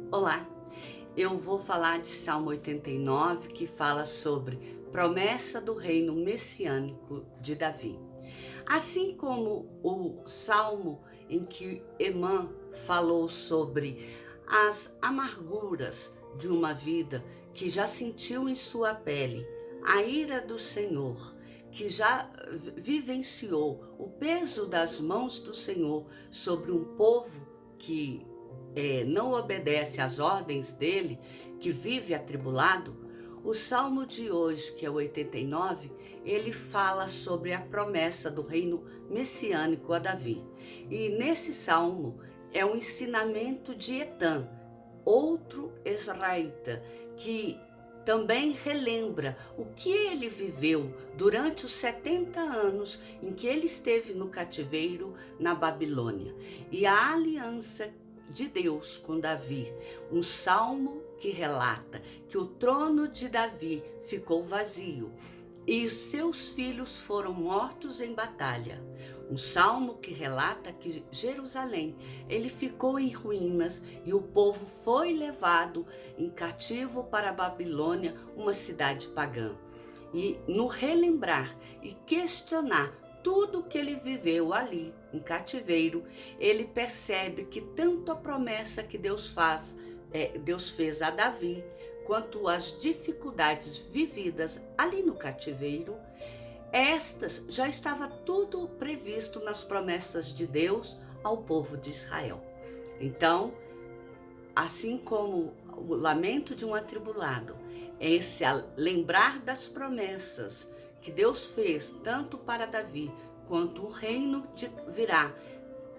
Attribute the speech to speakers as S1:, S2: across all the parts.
S1: Olá, eu vou falar de Salmo 89, que fala sobre promessa do reino messiânico de Davi. Assim como o salmo em que Emã falou sobre as amarguras de uma vida que já sentiu em sua pele a ira do Senhor, que já vivenciou o peso das mãos do Senhor sobre um povo que não obedece às ordens dele, que vive atribulado. O salmo de hoje, que é o 89, ele fala sobre a promessa do reino messiânico a Davi. E nesse salmo é um ensinamento de Etã, outro israelita, que também relembra o que ele viveu durante os 70 anos em que ele esteve no cativeiro na Babilônia. E a aliança de Deus com Davi, um salmo que relata que o trono de Davi ficou vazio e seus filhos foram mortos em batalha. Um salmo que relata que Jerusalém, ele ficou em ruínas e o povo foi levado em cativo para a Babilônia, uma cidade pagã. E no relembrar e questionar tudo que ele viveu ali em cativeiro, ele percebe que tanto a promessa que Deus fez a Davi, quanto as dificuldades vividas ali no cativeiro, estas já estava tudo previsto nas promessas de Deus ao povo de Israel. Então, assim como o lamento de um atribulado, é esse lembrar das promessas que Deus fez tanto para Davi quanto o reino que virá,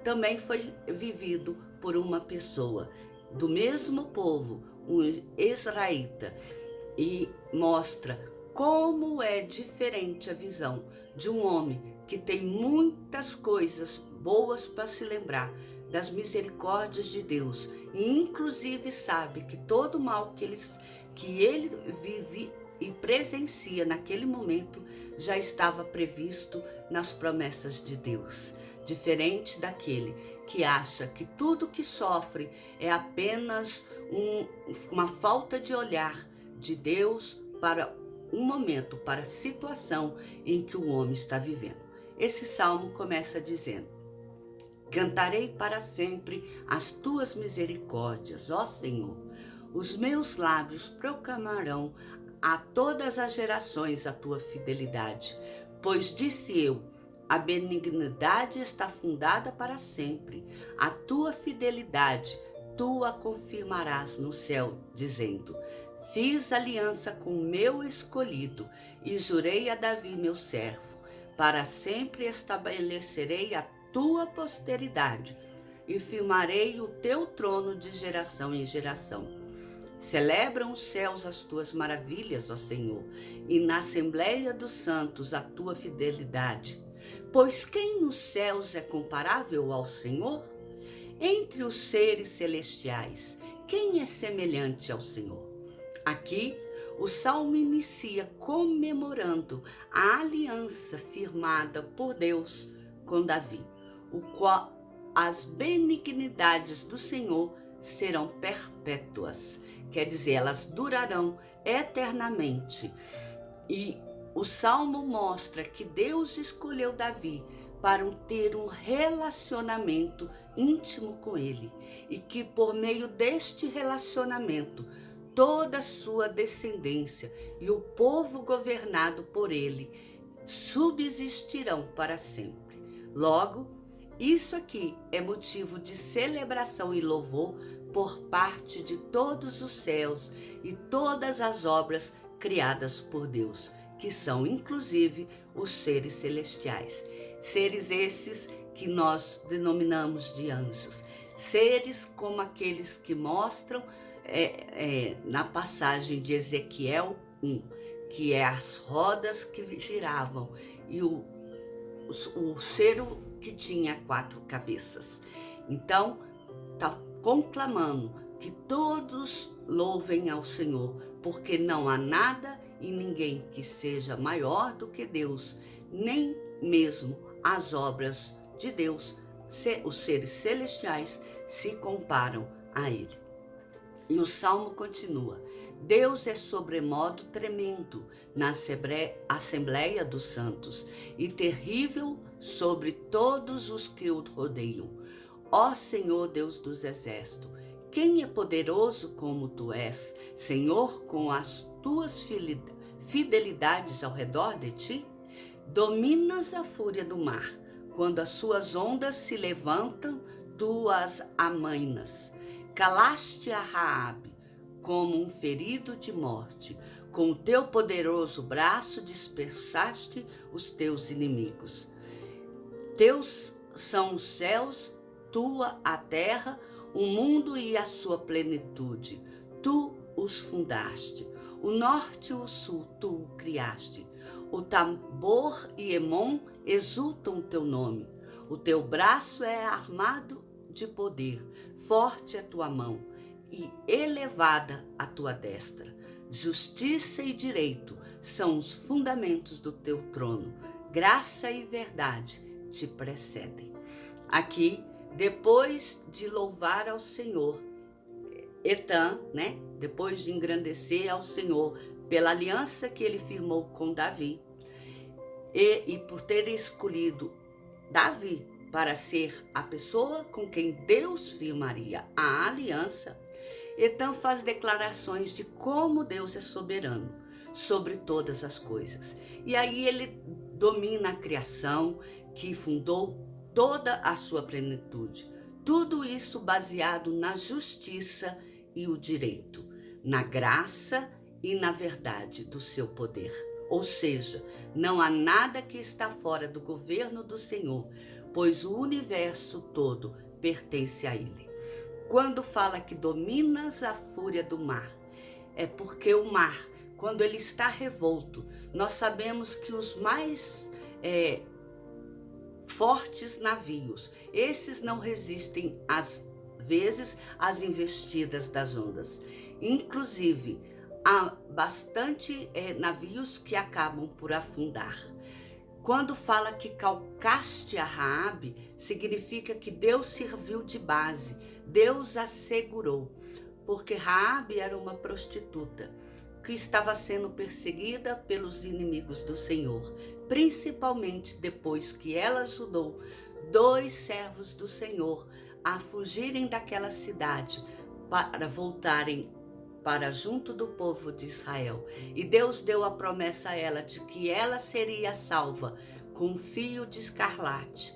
S1: também foi vivido por uma pessoa do mesmo povo, um israelita, e mostra como é diferente a visão de um homem que tem muitas coisas boas para se lembrar das misericórdias de Deus e inclusive sabe que todo o mal que ele vive e presencia naquele momento já estava previsto nas promessas de Deus. Diferente daquele que acha que tudo que sofre é apenas uma falta de olhar de Deus para um momento, para a situação em que o homem está vivendo. Esse salmo começa dizendo: cantarei para sempre as tuas misericórdias, ó Senhor. Os meus lábios proclamarão a todas as gerações a tua fidelidade. Pois disse eu, a benignidade está fundada para sempre. A tua fidelidade, tu a confirmarás no céu, dizendo: fiz aliança com o meu escolhido e jurei a Davi, meu servo. Para sempre estabelecerei a tua posteridade e firmarei o teu trono de geração em geração. Celebram os céus as tuas maravilhas, ó Senhor, e na assembleia dos santos a tua fidelidade. Pois quem nos céus é comparável ao Senhor? Entre os seres celestiais, quem é semelhante ao Senhor? Aqui, o salmo inicia comemorando a aliança firmada por Deus com Davi, o qual as benignidades do Senhor serão perpétuas, quer dizer, elas durarão eternamente. E o salmo mostra que Deus escolheu Davi para ter um relacionamento íntimo com ele e que por meio deste relacionamento toda a sua descendência e o povo governado por ele subsistirão para sempre. Logo, isso aqui é motivo de celebração e louvor por parte de todos os céus e todas as obras criadas por Deus, que são inclusive os seres celestiais. Seres esses que nós denominamos de anjos. Seres como aqueles que mostram na passagem de Ezequiel 1, que é as rodas que giravam e o ser que tinha 4 cabeças. Então, está conclamando que todos louvem ao Senhor, porque não há nada e ninguém que seja maior do que Deus, nem mesmo as obras de Deus, os seres celestiais, se comparam a Ele. E o salmo continua: Deus é sobremodo tremendo na Assembleia dos Santos e terrível sobre todos os que o rodeiam. Ó Senhor Deus dos exércitos, quem é poderoso como tu és, Senhor, com as tuas fidelidades ao redor de ti? Dominas a fúria do mar, quando as suas ondas se levantam, tu as amainas. Calaste a Raabe como um ferido de morte. Com o teu poderoso braço dispersaste os teus inimigos. Teus são os céus, tua a terra, o mundo e a sua plenitude. Tu os fundaste. O norte e o sul tu o criaste. O Tabor e Emon exultam o teu nome. O teu braço é armado de poder, forte a tua mão e elevada a tua destra. Justiça e direito são os fundamentos do teu trono. Graça e verdade te precedem. Aqui, depois de louvar ao Senhor, Etã, depois de engrandecer ao Senhor pela aliança que ele firmou com Davi, e por ter escolhido Davi para ser a pessoa com quem Deus firmaria a aliança, Etã faz declarações de como Deus é soberano sobre todas as coisas. E aí ele domina a criação, que fundou toda a sua plenitude. Tudo isso baseado na justiça e o direito, na graça e na verdade do seu poder. Ou seja, não há nada que está fora do governo do Senhor, pois o universo todo pertence a Ele. Quando fala que dominas a fúria do mar, é porque o mar, quando ele está revolto, nós sabemos que os mais fortes navios, esses não resistem às vezes às investidas das ondas. Inclusive, há bastante navios que acabam por afundar. Quando fala que calcaste a Raabe, significa que Deus serviu de base, Deus a segurou, porque Raabe era uma prostituta que estava sendo perseguida pelos inimigos do Senhor, principalmente depois que ela ajudou 2 servos do Senhor a fugirem daquela cidade para voltarem para junto do povo de Israel. E Deus deu a promessa a ela de que ela seria salva com um fio de escarlate,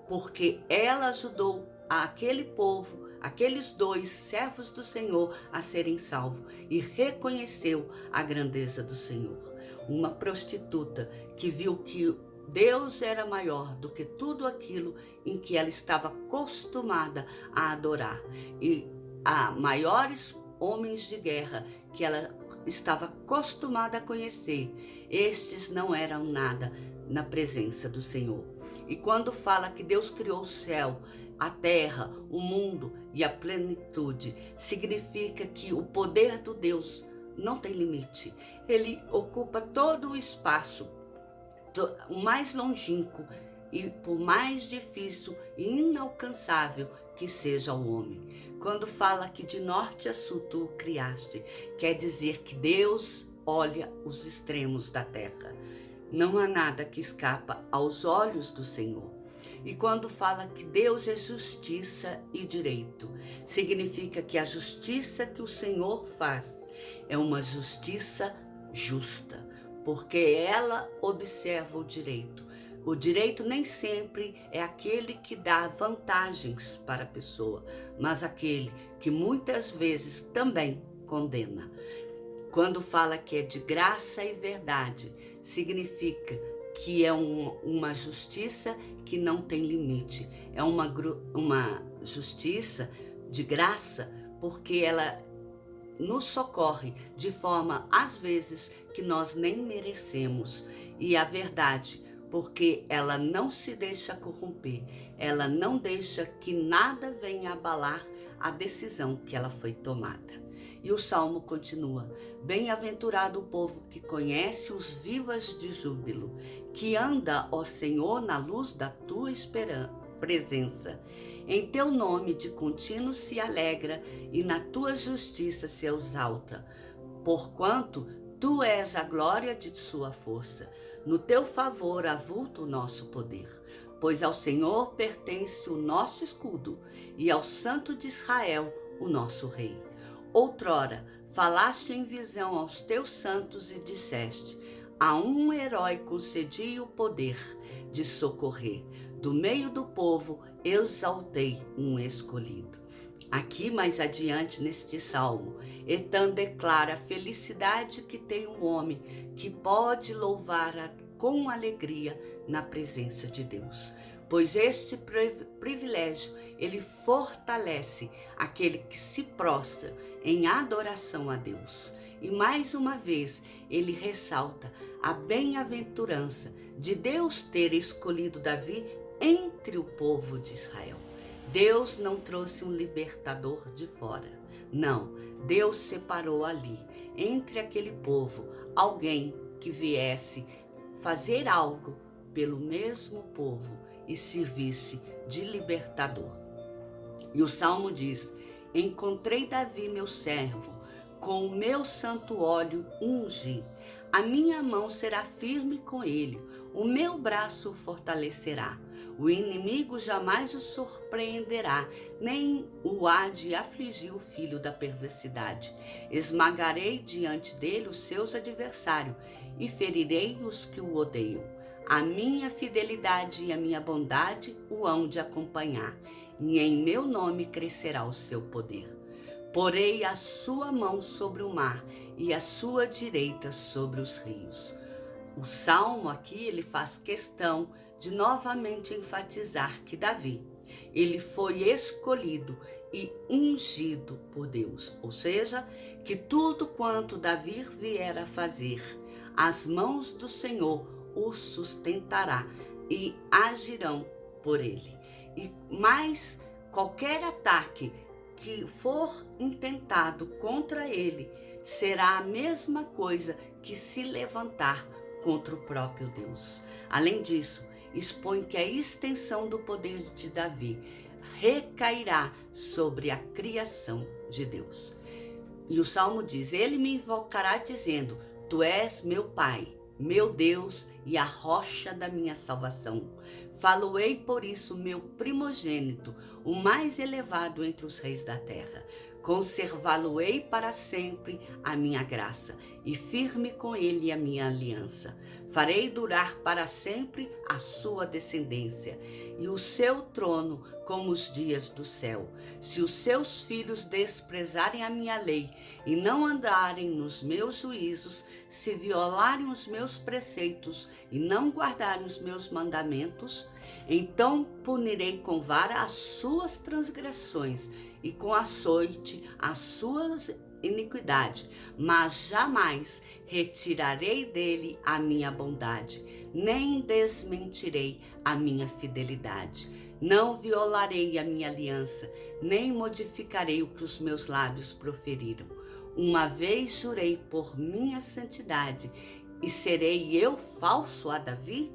S1: porque ela ajudou aquele povo, aqueles 2 servos do Senhor a serem salvos e reconheceu a grandeza do Senhor. Uma prostituta que viu que Deus era maior do que tudo aquilo em que ela estava acostumada a adorar. E a maiores homens de guerra que ela estava acostumada a conhecer, estes não eram nada na presença do Senhor. E quando fala que Deus criou o céu, a terra, o mundo e a plenitude, significa que o poder do Deus não tem limite. Ele ocupa todo o espaço, o mais longínquo e por mais difícil e inalcançável que seja o homem. Quando fala que de norte a sul tu o criaste, quer dizer que Deus olha os extremos da terra. Não há nada que escapa aos olhos do Senhor. E quando fala que Deus é justiça e direito, significa que a justiça que o Senhor faz é uma justiça justa, porque ela observa o direito. O direito nem sempre é aquele que dá vantagens para a pessoa, mas aquele que muitas vezes também condena. Quando fala que é de graça e verdade, significa que é uma justiça que não tem limite. É uma justiça de graça, porque ela nos socorre de forma, às vezes, que nós nem merecemos. E a verdade, porque ela não se deixa corromper, ela não deixa que nada venha abalar a decisão que ela foi tomada. E o salmo continua: bem-aventurado o povo que conhece os vivas de júbilo, que anda, ó Senhor, na luz da tua presença. Em teu nome de contínuo se alegra e na tua justiça se exalta, porquanto tu és a glória de sua força. No teu favor avulta o nosso poder, pois ao Senhor pertence o nosso escudo e ao Santo de Israel o nosso rei. Outrora falaste em visão aos teus santos e disseste: a um herói concedi o poder de socorrer. Do meio do povo exaltei um escolhido. Aqui mais adiante neste salmo, Etan declara a felicidade que tem um homem que pode louvar com alegria na presença de Deus. Pois este privilégio, ele fortalece aquele que se prostra em adoração a Deus. E mais uma vez, ele ressalta a bem-aventurança de Deus ter escolhido Davi entre o povo de Israel. Deus não trouxe um libertador de fora. Não, Deus separou ali, entre aquele povo, alguém que viesse fazer algo pelo mesmo povo e servisse de libertador. E o Salmo diz: encontrei Davi, meu servo, com o meu santo óleo ungi. A minha mão será firme com ele, o meu braço o fortalecerá. O inimigo jamais o surpreenderá, nem o há de afligir o filho da perversidade. Esmagarei diante dele os seus adversários e ferirei os que o odeiam. A minha fidelidade e a minha bondade o hão de acompanhar, e em meu nome crescerá o seu poder. Porei a sua mão sobre o mar e a sua direita sobre os rios. O Salmo aqui, ele faz questão de novamente enfatizar que Davi, ele foi escolhido e ungido por Deus. Ou seja, que tudo quanto Davi vier a fazer, as mãos do Senhor o sustentará e agirão por ele. E mais qualquer ataque que for intentado contra ele será a mesma coisa que se levantar contra o próprio Deus. Além disso, expõe que a extensão do poder de Davi recairá sobre a criação de Deus. E o Salmo diz: ele me invocará dizendo: tu és meu Pai, meu Deus e a rocha da minha salvação. Falo-ei por isso meu primogênito, o mais elevado entre os reis da terra. Conservá-lo-ei para sempre a minha graça, e firme com ele a minha aliança. Farei durar para sempre a sua descendência, e o seu trono como os dias do céu. Se os seus filhos desprezarem a minha lei e não andarem nos meus juízos, se violarem os meus preceitos e não guardarem os meus mandamentos, então punirei com vara as suas transgressões e com açoite as suas iniquidades, mas jamais retirarei dele a minha bondade, nem desmentirei a minha fidelidade. Não violarei a minha aliança, nem modificarei o que os meus lábios proferiram. Uma vez jurei por minha santidade, e serei eu falso a Davi?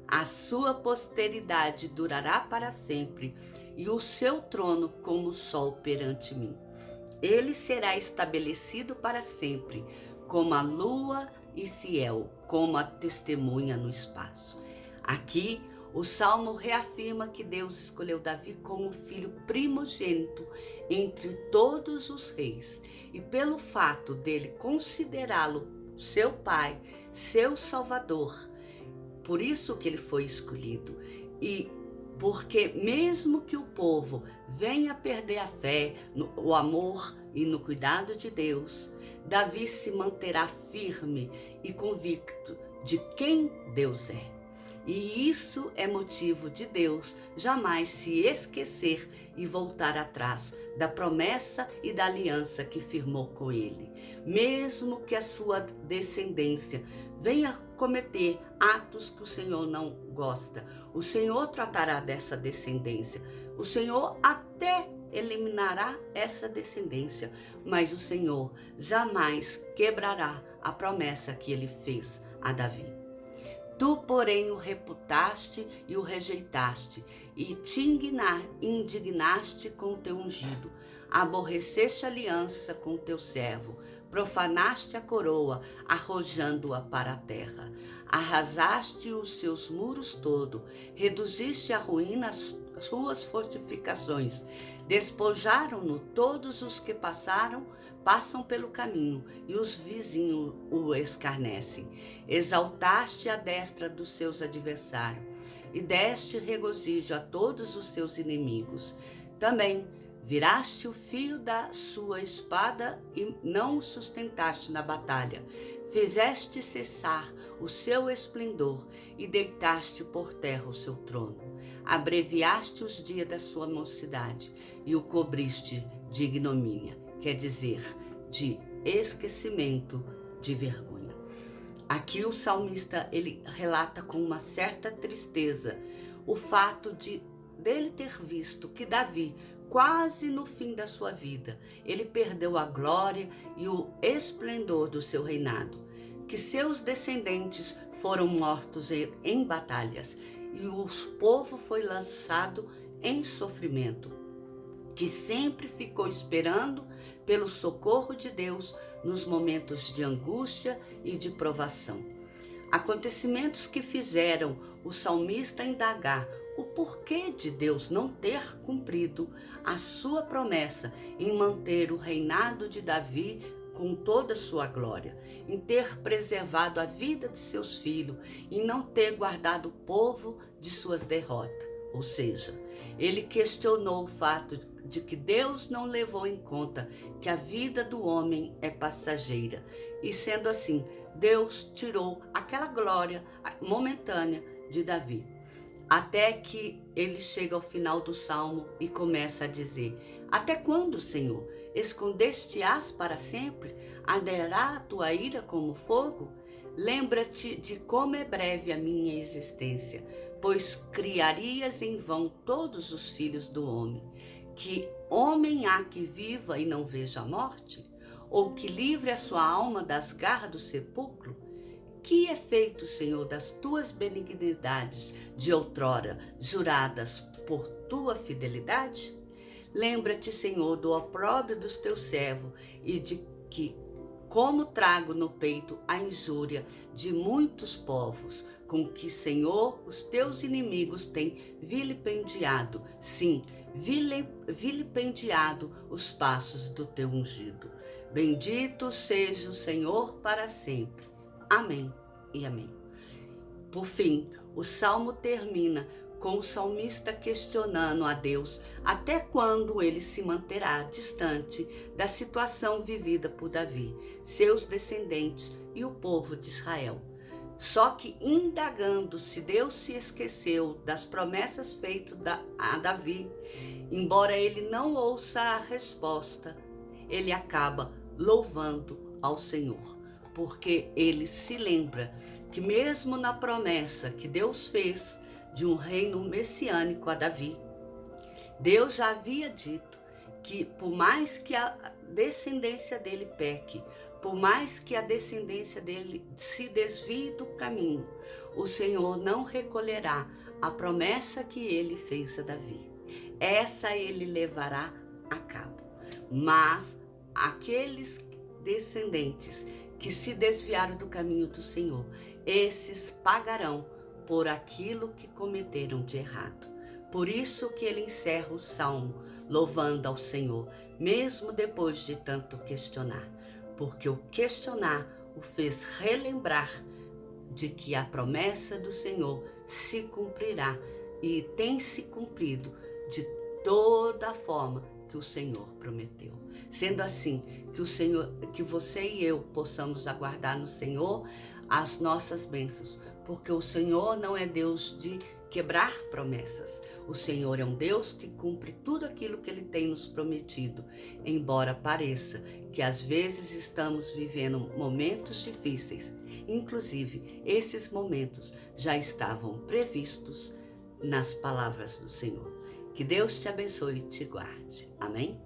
S1: A sua posteridade durará para sempre, e o seu trono como o sol perante mim. Ele será estabelecido para sempre, como a lua e fiel, como a testemunha no espaço. Aqui, o Salmo reafirma que Deus escolheu Davi como filho primogênito entre todos os reis, e pelo fato dele considerá-lo seu pai, seu salvador, por isso que ele foi escolhido. E porque mesmo que o povo venha perder a fé, o amor e no cuidado de Deus, Davi se manterá firme e convicto de quem Deus é. E isso é motivo de Deus jamais se esquecer e voltar atrás da promessa e da aliança que firmou com ele. Mesmo que a sua descendência venha cometer atos que o Senhor não gosta, o Senhor tratará dessa descendência. O Senhor até eliminará essa descendência, mas o Senhor jamais quebrará a promessa que ele fez a Davi. Tu, porém, o reputaste e o rejeitaste, e te indignaste com o teu ungido. Aborreceste a aliança com o teu servo, profanaste a coroa, arrojando-a para a terra. Arrasaste os seus muros todo, reduziste à ruína as suas fortificações. Despojaram-no todos os que passam pelo caminho, e os vizinhos o escarnecem. Exaltaste a destra dos seus adversários, e deste regozijo a todos os seus inimigos. Também viraste o fio da sua espada e não o sustentaste na batalha. Fizeste cessar o seu esplendor e deitaste por terra o seu trono. Abreviaste os dias da sua mocidade e o cobriste de ignomínia, quer dizer, de esquecimento, de vergonha. Aqui o salmista ele relata com uma certa tristeza o fato dele ter visto que Davi, quase no fim da sua vida, ele perdeu a glória e o esplendor do seu reinado, que seus descendentes foram mortos em batalhas e o povo foi lançado em sofrimento, que sempre ficou esperando pelo socorro de Deus nos momentos de angústia e de provação. Acontecimentos que fizeram o salmista indagar o porquê de Deus não ter cumprido a sua promessa em manter o reinado de Davi com toda a sua glória, em ter preservado a vida de seus filhos, em não ter guardado o povo de suas derrotas. Ou seja, ele questionou o fato de que Deus não levou em conta que a vida do homem é passageira. E sendo assim, Deus tirou aquela glória momentânea de Davi. Até que ele chega ao final do salmo e começa a dizer: até quando, Senhor? Escondeste-ás para sempre? Arderá a tua ira como fogo? Lembra-te de como é breve a minha existência, pois criarias em vão todos os filhos do homem. Que homem há que viva e não veja a morte? Ou que livre a sua alma das garras do sepulcro? Que é feito, Senhor, das tuas benignidades de outrora, juradas por tua fidelidade? Lembra-te, Senhor, do opróbrio dos teus servos e de que, como trago no peito a injúria de muitos povos, com que, Senhor, os teus inimigos têm vilipendiado, sim, vilipendiado os passos do teu ungido. Bendito seja o Senhor para sempre. Amém e amém. Por fim, o salmo termina com o salmista questionando a Deus até quando ele se manterá distante da situação vivida por Davi, seus descendentes e o povo de Israel. Só que indagando se Deus se esqueceu das promessas feitas a Davi, embora ele não ouça a resposta, ele acaba louvando ao Senhor, porque ele se lembra que mesmo na promessa que Deus fez de um reino messiânico a Davi, Deus já havia dito que por mais que a descendência dele peque, por mais que a descendência dele se desvie do caminho, o Senhor não recolherá a promessa que ele fez a Davi. Essa ele levará a cabo. Mas aqueles descendentes que se desviaram do caminho do Senhor, esses pagarão por aquilo que cometeram de errado. Por isso que ele encerra o salmo louvando ao Senhor, mesmo depois de tanto questionar, porque o questionar o fez relembrar de que a promessa do Senhor se cumprirá e tem se cumprido de toda a forma que o Senhor prometeu. Sendo assim, que você e eu possamos aguardar no Senhor as nossas bênçãos, porque o Senhor não é Deus de quebrar promessas. O Senhor é um Deus que cumpre tudo aquilo que Ele tem nos prometido, embora pareça que às vezes estamos vivendo momentos difíceis. Inclusive, esses momentos já estavam previstos nas palavras do Senhor. Que Deus te abençoe e te guarde. Amém?